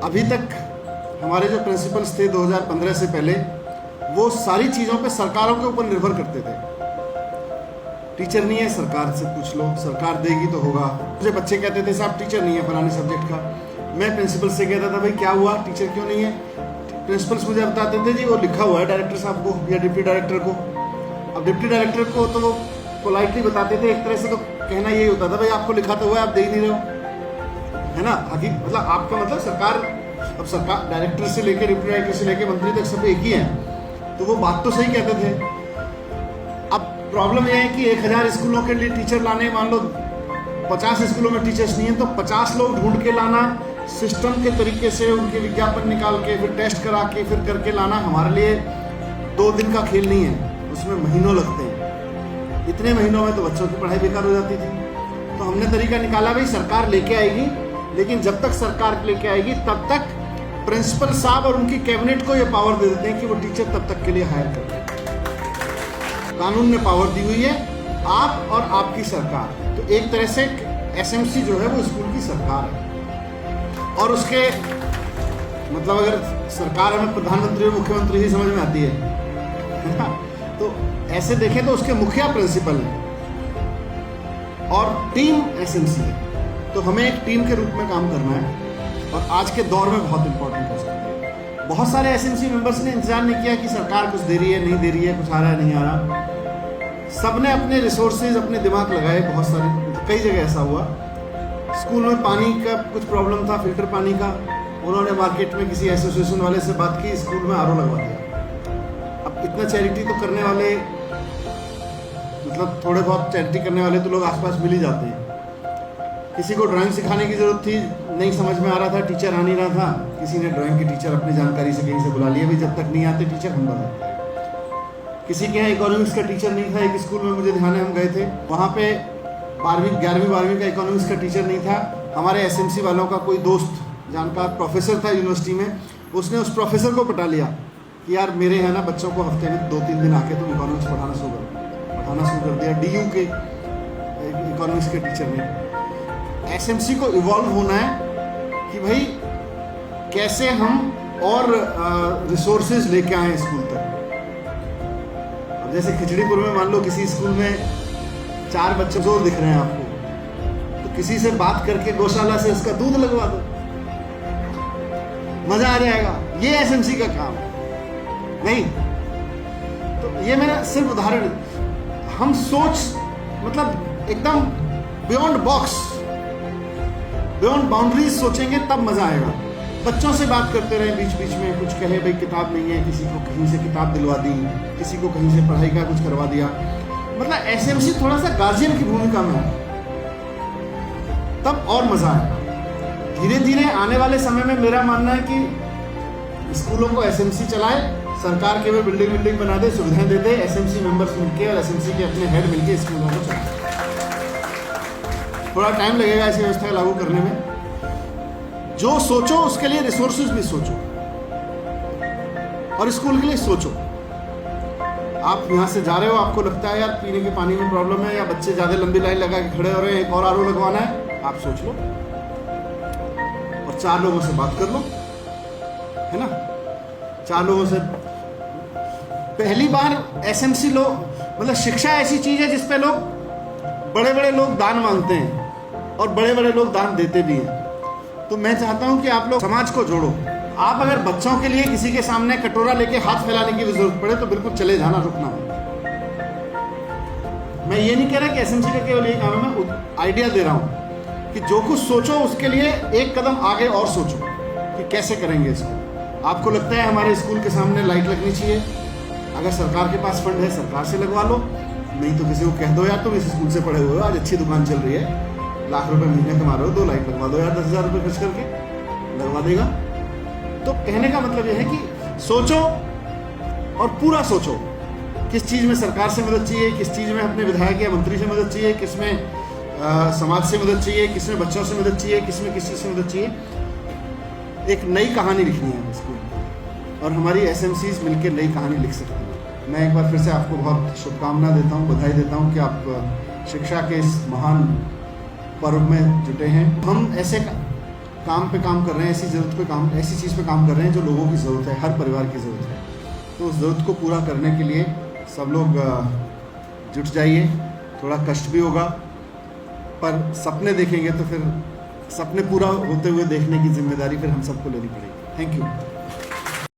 अभी तक हमारे जो प्रिंसिपल्स थे 2015 से पहले, वो सारी चीज़ों पे सरकारों के ऊपर निर्भर करते थे। टीचर नहीं है, सरकार से पूछ लो, सरकार देगी तो होगा। मुझे बच्चे कहते थे साहब टीचर नहीं है फलाने सब्जेक्ट का, मैं प्रिंसिपल से कहता था भाई क्या हुआ, टीचर क्यों नहीं है। प्रिंसिपल्स मुझे बताते थे जी वो लिखा हुआ है डायरेक्टर साहब को या डिप्टी डायरेक्टर को। अब डिप्टी डायरेक्टर को तो वो पोलाइटली बताते थे, एक तरह से तो कहना यही होता था भाई आपको लिखा तो हुआ है, आप दे ही नहीं रहे हो, है ना। मतलब आपका मतलब सरकार, अब सरकार डायरेक्टर से लेकर डिप्टी डायरेक्टर से लेकर मंत्री तक सब एक ही है, तो वो बात तो सही कहते थे। अब प्रॉब्लम यह है कि 1000 स्कूलों के लिए टीचर लाने, मान लो 50 स्कूलों में टीचर्स नहीं है, तो 50 लोग ढूंढ के लाना, सिस्टम के तरीके से उनके विज्ञापन निकाल के फिर टेस्ट करा के फिर करके लाना हमारे लिए 2 दिन का खेल नहीं है, उसमें महीनों लगते हैं। इतने महीनों में तो बच्चों की पढ़ाई बेकार हो जाती थी। तो हमने तरीका निकाला भाई सरकार लेके आएगी, लेकिन जब तक सरकार लेके आएगी तब तक प्रिंसिपल साहब और उनकी कैबिनेट को ये पावर दे देते हैं कि वो टीचर तब तक के लिए हायर करते हैं। कानून ने पावर दी हुई है, आप और आपकी सरकार। तो एक तरह से एसएमसी जो है वो स्कूल की सरकार है, और उसके मतलब अगर सरकार हमें प्रधानमंत्री और मुख्यमंत्री ही समझ में आती है तो ऐसे देखें तो उसके मुखिया प्रिंसिपल है और टीम एसएमसी है। तो हमें एक टीम के रूप में काम करना है, और आज के दौर में बहुत इंपॉर्टेंट हो सकता है। बहुत सारे एसएमसी मेंबर्स ने इंतजार नहीं किया कि सरकार कुछ दे रही है नहीं दे रही है, कुछ आ रहा है नहीं आ रहा। सबने अपने रिसोर्सेज, अपने दिमाग लगाए, बहुत सारे, कई जगह ऐसा हुआ। स्कूल में पानी का कुछ प्रॉब्लम था, फिल्टर पानी का, उन्होंने मार्केट में किसी एसोसिएशन वाले से बात की, स्कूल में आरओ लगवा दिया। अब इतना चैरिटी तो करने वाले, मतलब थोड़े बहुत चैरिटी करने वाले तो लोग आसपास मिल ही जाते हैं। किसी को ड्राइंग सिखाने की जरूरत थी, नहीं समझ में आ रहा था, टीचर आ नहीं रहा था, किसी ने ड्राइंग के टीचर अपनी जानकारी से कहीं से बुला लिया, भाई जब तक नहीं आते टीचर हम बनाते हैं। किसी के यहाँ इकोनॉमिक्स का टीचर नहीं था, एक स्कूल में मुझे ध्यान है हम गए थे, वहाँ पे 11वीं 12वीं का इकोनॉमिक्स का टीचर नहीं था। हमारे एसएमसी वालों का कोई दोस्त जानकार प्रोफेसर था यूनिवर्सिटी में, उसने उस प्रोफेसर को पटा लिया कि यार मेरे यहाँ ना बच्चों को हफ्ते में 2-3 दिन आके तुम इकोनॉमिक्स पढ़ाना शुरू कर दिया। डीयू के इकोनॉमिक्स के टीचर ने। एसएमसी को इवॉल्व होना है कि भाई कैसे हम और रिसोर्सेज लेके आए स्कूल तक। अब जैसे खिचड़ीपुर में मान लो किसी स्कूल में 4 बच्चे जो दिख रहे हैं आपको, तो किसी से बात करके गौशाला से उसका दूध लगवा दो, मजा आ जाएगा। ये एसएमसी का काम नहीं। तो ये मेरा सिर्फ उदाहरण, हम सोच मतलब एकदम बियॉन्ड बॉक्स, बियॉन्ड बाउंड्रीज सोचेंगे तब मजा आएगा। बच्चों से बात करते रहे, बीच बीच में कुछ कहे भाई किताब नहीं है, किसी को कहीं से किताब दिलवा दी, किसी को कहीं से पढ़ाई का कुछ करवा दिया। मतलब एसएमसी थोड़ा सा गार्जियन की भूमिका में है, तब और मजा आएगा। धीरे धीरे आने वाले समय में मेरा मानना है कि स्कूलों को एसएमसी चलाए, सरकार के वे बिल्डिंग बना दे, सुविधाएं दे दे, एसएमसी मेंबर्स मिलके और एसएमसी के अपने हेड मिलके स्कूलों को चलाए। थोड़ा टाइम लगेगा ऐसी व्यवस्था लागू करने में। जो सोचो उसके लिए रिसोर्सेज भी सोचो, और स्कूल के लिए सोचो। आप यहाँ से जा रहे हो, आपको लगता है यार पीने के पानी में प्रॉब्लम है, या बच्चे ज़्यादा लंबी लाइन लगा के खड़े हो रहे हैं, एक और आरओ लगवाना है, आप सोच लो और 4 लोगों से बात कर लो, है ना। 4 लोगों से पहली बार एसएमसी लोग, मतलब शिक्षा ऐसी चीज़ है जिसपे लोग, बड़े बड़े लोग दान मांगते हैं और बड़े बड़े लोग दान देते भी हैं। तो मैं चाहता हूँ कि आप लोग समाज को जोड़ो। आप अगर बच्चों के लिए किसी के सामने कटोरा लेके हाथ फैलाने की जरूरत पड़े तो बिल्कुल चले जाना, रुकना। मैं ये नहीं कह रहा कि एसएमसी का केवल यही काम है, मैं आइडिया दे रहा हूँ कि जो कुछ सोचो उसके लिए एक कदम आगे और सोचो कि कैसे करेंगे इसको। आपको लगता है हमारे स्कूल के सामने लाइट लगनी चाहिए, अगर सरकार के पास फंड है सरकार से लगवा लो, नहीं तो किसी को कह दो यार तुम इस स्कूल से पढ़े हुए हो, आज अच्छी दुकान चल रही है, लाख रुपए महीने कमा रहे हो, 2 लाइट लगवा दो यार, 10,000 रुपये खर्च करके लगवा देगा। तो कहने का मतलब यह है कि सोचो और पूरा सोचो, किस चीज़ में सरकार से मदद चाहिए, किस चीज़ में अपने विधायक या मंत्री से मदद चाहिए, किस में समाज से मदद चाहिए, किस में बच्चों से मदद चाहिए, किस में किस चीज़ से मदद चाहिए। एक नई कहानी लिखनी है स्कूल, और हमारी एसएमसीज मिलकर नई कहानी लिख सकती हैं। मैं एक बार फिर से आपको बहुत शुभकामना देता हूँ, बधाई देता हूँ कि आप शिक्षा के इस महान पर्व में जुटे हैं। हम ऐसे काम पे काम कर रहे हैं, ऐसी ज़रूरत पे काम, ऐसी चीज़ पे काम कर रहे हैं जो लोगों की ज़रूरत है, हर परिवार की ज़रूरत है। तो उस ज़रूरत को पूरा करने के लिए सब लोग जुट जाइए। थोड़ा कष्ट भी होगा, पर सपने देखेंगे तो फिर सपने पूरा होते हुए देखने की जिम्मेदारी फिर हम सबको लेनी पड़ेगी। Thank you.